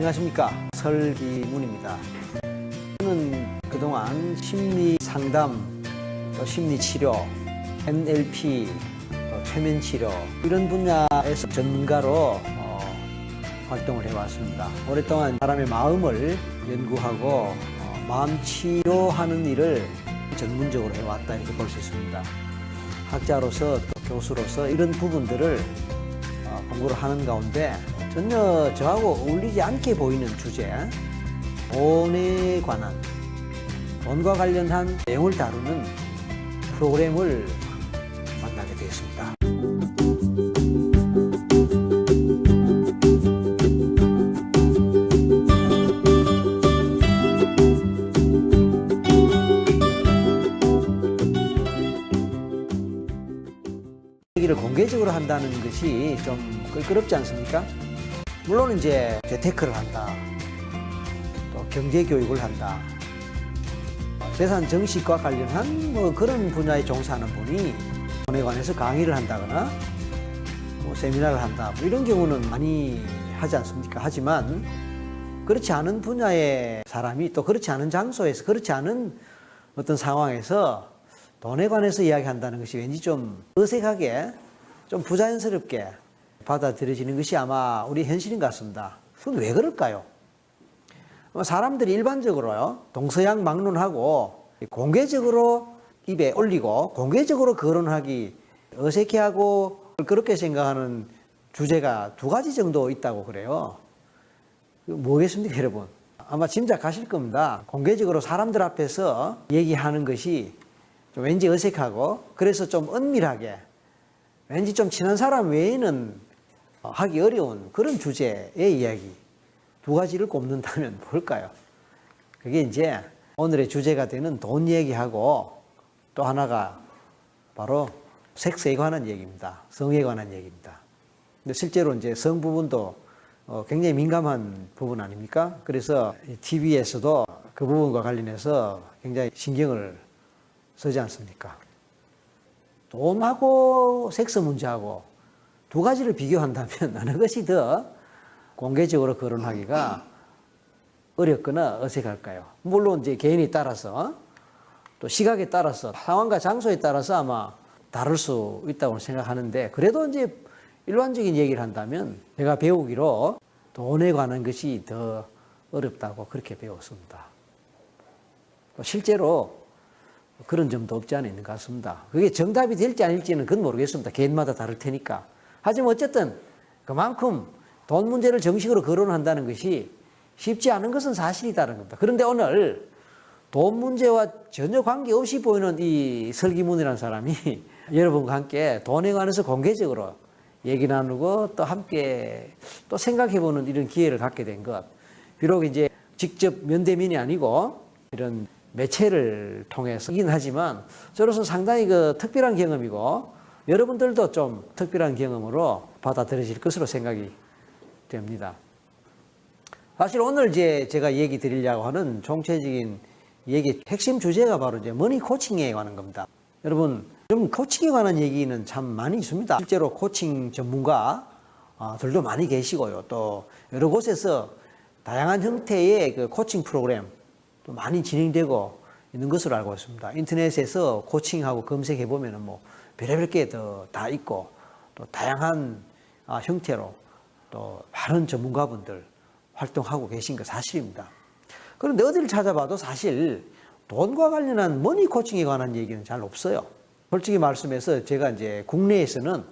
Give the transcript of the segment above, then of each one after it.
안녕하십니까, 설기문입니다. 저는 그동안 심리 상담, 또 심리 치료, NLP, 최면 치료 이런 분야에서 전문가로 활동을 해왔습니다. 오랫동안 사람의 마음을 연구하고 마음 치료하는 일을 전문적으로 해왔다 이렇게 볼 수 있습니다. 학자로서 또 교수로서 이런 부분들을 공부를 하는 가운데 전혀 저하고 어울리지 않게 보이는 주제, 돈에 관한, 돈과 관련한 내용을 다루는 프로그램을 만나게 되었습니다. 얘기를 공개적으로 한다는 것이 좀 껄끄럽지 않습니까? 물론 이제 재테크를 한다, 또 경제교육을 한다, 재산 정식과 관련한 그런 분야에 종사하는 분이 돈에 관해서 강의를 한다거나 세미나를 한다, 이런 경우는 많이 하지 않습니까? 하지만 그렇지 않은 분야의 사람이 또 그렇지 않은 장소에서 그렇지 않은 어떤 상황에서 돈에 관해서 이야기한다는 것이 왠지 좀 어색하게, 좀 부자연스럽게 받아들여지는 것이 아마 우리 현실인 것 같습니다. 그건 왜 그럴까요? 사람들이 일반적으로요, 동서양 막론하고 공개적으로 입에 올리고 공개적으로 거론하기 어색해하고 그렇게 생각하는 주제가 두 가지 정도 있다고 그래요. 뭐겠습니까, 여러분? 아마 짐작하실 겁니다. 공개적으로 사람들 앞에서 얘기하는 것이 좀 왠지 어색하고, 그래서 좀 은밀하게, 왠지 좀 친한 사람 외에는 하기 어려운 그런 주제의 이야기 두 가지를 꼽는다면 뭘까요? 그게 이제 오늘의 주제가 되는 돈 얘기하고, 또 하나가 바로 섹스에 관한 얘기입니다. 성에 관한 얘기입니다. 근데 실제로 이제 성 부분도 굉장히 민감한 부분 아닙니까? 그래서 TV에서도 그 부분과 관련해서 굉장히 신경을 쓰지 않습니까? 돈하고 섹스 문제하고 두 가지를 비교한다면 어느 것이 더 공개적으로 거론하기가 어렵거나 어색할까요? 물론 이제 개인에 따라서, 또 시각에 따라서, 상황과 장소에 따라서 아마 다를 수 있다고 생각하는데, 그래도 이제 일반적인 얘기를 한다면 제가 배우기로 돈에 관한 것이 더 어렵다고 그렇게 배웠습니다. 실제로 그런 점도 없지 않아 있는 것 같습니다. 그게 정답이 될지 아닐지는 그건 모르겠습니다. 개인마다 다를 테니까. 하지만 어쨌든 그만큼 돈 문제를 정식으로 거론한다는 것이 쉽지 않은 것은 사실이다는 겁니다. 그런데 오늘 돈 문제와 전혀 관계없이 보이는 이 설기문이라는 사람이 여러분과 함께 돈에 관해서 공개적으로 얘기 나누고 또 함께 또 생각해보는 이런 기회를 갖게 된 것. 비록 이제 직접 면대면이 아니고 이런 매체를 통해서이긴 하지만 저로서는 상당히 특별한 경험이고, 여러분들도 좀 특별한 경험으로 받아들여질 것으로 생각이 됩니다. 사실 오늘 이제 제가 얘기 드리려고 하는 총체적인 얘기 핵심 주제가 바로 이제 머니 코칭에 관한 겁니다. 여러분, 좀 코칭에 관한 얘기는 참 많이 있습니다. 실제로 코칭 전문가들도 많이 계시고요. 또 여러 곳에서 다양한 형태의 그 코칭 프로그램 또 많이 진행되고 있는 것으로 알고 있습니다. 인터넷에서 코칭하고 검색해 보면은 뭐 별의별 게 다 있고, 또 다양한 형태로 또 많은 전문가분들 활동하고 계신 거 사실입니다. 그런데 어디를 찾아봐도 사실 돈과 관련한 머니 코칭에 관한 얘기는 잘 없어요. 솔직히 말씀해서 제가 이제 국내에서는,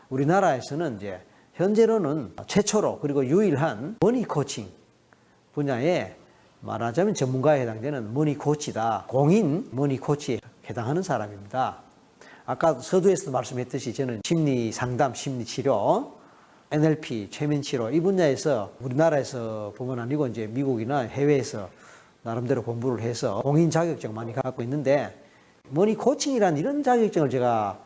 우리나라에서는 이제 현재로는 최초로 그리고 유일한 머니 코칭 분야에 말하자면 전문가에 해당되는 머니 코치다. 공인 머니 코치에 해당하는 사람입니다. 아까 서두에서도 말씀했듯이 저는 심리 상담, 심리 치료, NLP, 최면 치료 이 분야에서 우리나라에서 뿐만 아니고 이제 미국이나 해외에서 나름대로 공부를 해서 공인 자격증 많이 갖고 있는데, 머니 코칭이라는 이런 자격증을 제가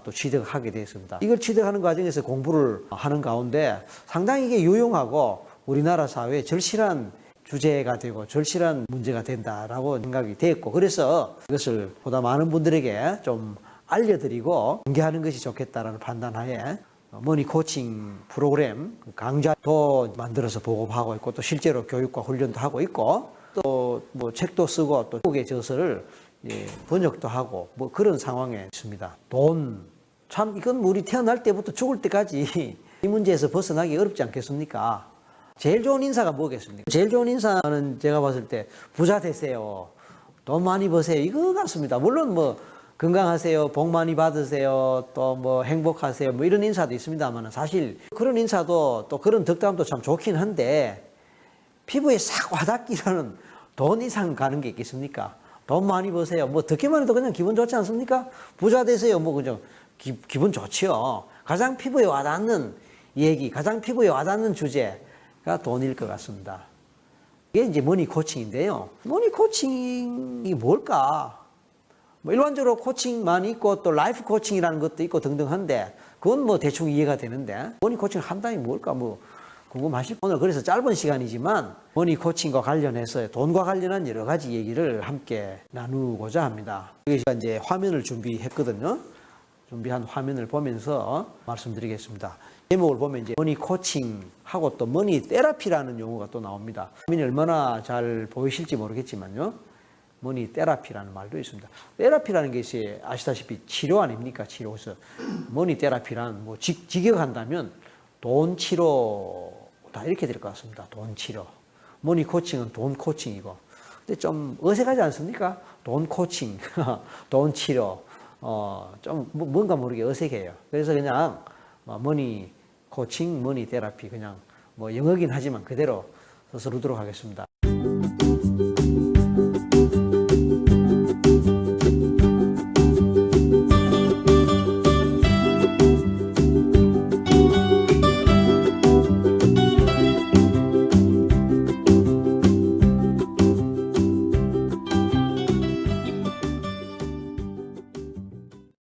또 취득하게 되었습니다. 이걸 취득하는 과정에서 공부를 하는 가운데 상당히 이게 유용하고 우리나라 사회에 절실한 주제가 되고 절실한 문제가 된다라고 생각이 되었고, 그래서 이것을 보다 많은 분들에게 좀 알려드리고 공개하는 것이 좋겠다라는 판단하에 머니 코칭 프로그램 강좌도 만들어서 보급하고 있고 또 실제로 교육과 훈련도 하고 있고 또 뭐 책도 쓰고 또 한국의 저서를 번역도 하고 뭐 그런 상황에 있습니다. 돈, 참 이건 우리 태어날 때부터 죽을 때까지 이 문제에서 벗어나기 어렵지 않겠습니까? 제일 좋은 인사가 뭐겠습니까? 제일 좋은 인사는 제가 봤을 때 부자 되세요, 돈 많이 버세요, 이거 같습니다. 물론 뭐 건강하세요, 복 많이 받으세요, 또 뭐 행복하세요, 뭐 이런 인사도 있습니다만 사실 그런 인사도 또 그런 덕담도 참 좋긴 한데 피부에 싹 와닿기로는 돈 이상 가는 게 있겠습니까? 돈 많이 버세요. 뭐 듣기만 해도 그냥 기분 좋지 않습니까? 부자 되세요. 뭐 그냥 기분 좋지요. 가장 피부에 와닿는 얘기, 가장 피부에 와닿는 주제가 돈일 것 같습니다. 이게 이제 머니 코칭인데요. 머니 코칭이 뭘까? 뭐 일반적으로 코칭만 있고 또 라이프 코칭이라는 것도 있고 등등한데 그건 뭐 대충 이해가 되는데 머니 코칭 한다니 뭘까 뭐 궁금하실 오늘 그래서 짧은 시간이지만 머니 코칭과 관련해서 돈과 관련한 여러 가지 얘기를 함께 나누고자 합니다. 제가 이제 화면을 준비했거든요. 준비한 화면을 보면서 말씀드리겠습니다. 제목을 보면 이제 머니 코칭하고 또 머니 테라피라는 용어가 또 나옵니다. 화면이 얼마나 잘 보이실지 모르겠지만요. 머니 테라피라는 말도 있습니다. 테라피라는 것이 아시다시피 치료 아닙니까? 치료서 머니 테라피란 뭐 직역한다면 돈 치료다 이렇게 될 것 같습니다. 돈 치료. 머니 코칭은 돈 코칭이고. 근데 좀 어색하지 않습니까? 돈 코칭, 돈 치료. 좀 뭔가 모르게 어색해요. 그래서 그냥 머니 코칭, 머니 테라피 그냥 뭐 영어긴 하지만 그대로 써두도록 하겠습니다.